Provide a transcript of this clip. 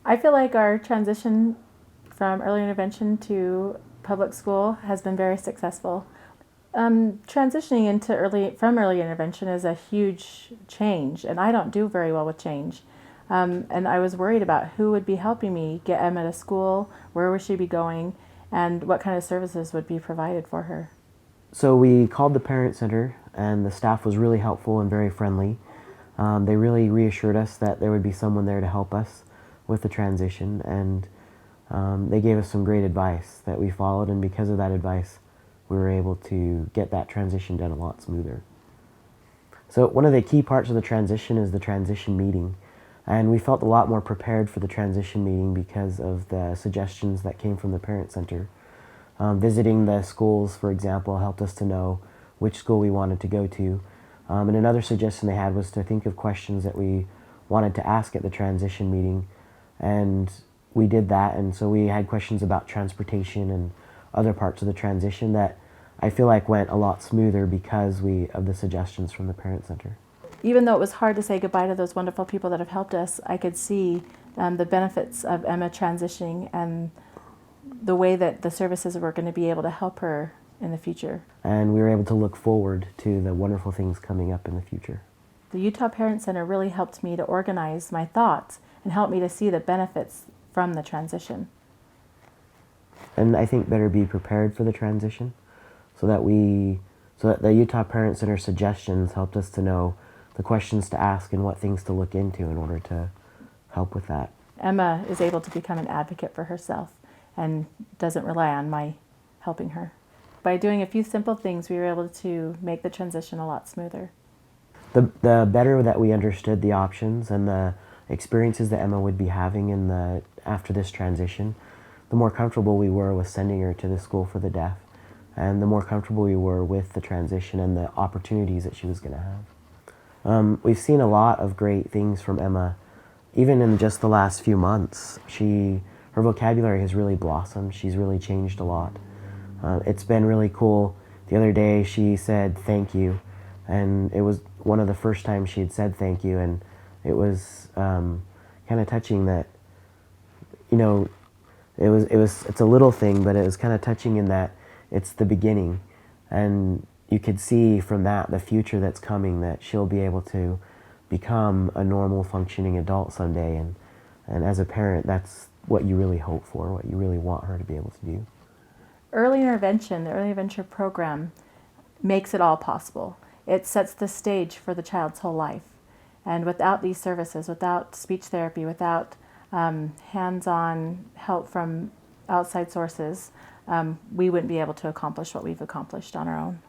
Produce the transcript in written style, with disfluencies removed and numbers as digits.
I feel like our transition from early intervention to public school has been very successful. Transitioning into from early intervention is a huge change, and I don't do very well with change. And I was worried about who would be helping me get Emma to school, where would she be going, and what kind of services would be provided for her. So we called the parent center, and the staff was really helpful and very friendly. They really reassured us that there would be someone there to help us with the transition, and they gave us some great advice that we followed, and because of that advice, we were able to get that transition done a lot smoother. So one of the key parts of the transition is the transition meeting, and we felt a lot more prepared for the transition meeting because of the suggestions that came from the parent center. Visiting the schools, for example, helped us to know which school we wanted to go to. And another suggestion they had was to think of questions that we wanted to ask at the transition meeting. And we did that, and so we had questions about transportation and other parts of the transition that I feel like went a lot smoother because of the suggestions from the parent center. Even though it was hard to say goodbye to those wonderful people that have helped us, I could see the benefits of Emma transitioning and the way that the services were going to be able to help her in the future. And we were able to look forward to the wonderful things coming up in the future. The Utah Parent Center really helped me to organize my thoughts and helped me to see the benefits from the transition. And I think better be prepared for the transition so that the Utah Parent Center suggestions helped us to know the questions to ask and what things to look into in order to help with that. Emma is able to become an advocate for herself and doesn't rely on my helping her. By doing a few simple things, we were able to make the transition a lot smoother. The better that we understood the options and the experiences that Emma would be having after this transition, the more comfortable we were with sending her to the school for the deaf, and the more comfortable we were with the transition and the opportunities that she was going to have. We've seen a lot of great things from Emma, even in just the last few months. Her vocabulary has really blossomed. She's really changed a lot. It's been really cool. The other day she said thank you, and it was one of the first times she had said thank you, and it was kind of touching that, it's a little thing, but it was kind of touching in that it's the beginning, and you could see from that the future that's coming, that she'll be able to become a normal functioning adult someday, and as a parent, that's what you really hope for, what you really want her to be able to do. Early intervention, the early intervention program, makes it all possible. It sets the stage for the child's whole life. And without these services, without speech therapy, without hands-on help from outside sources, we wouldn't be able to accomplish what we've accomplished on our own.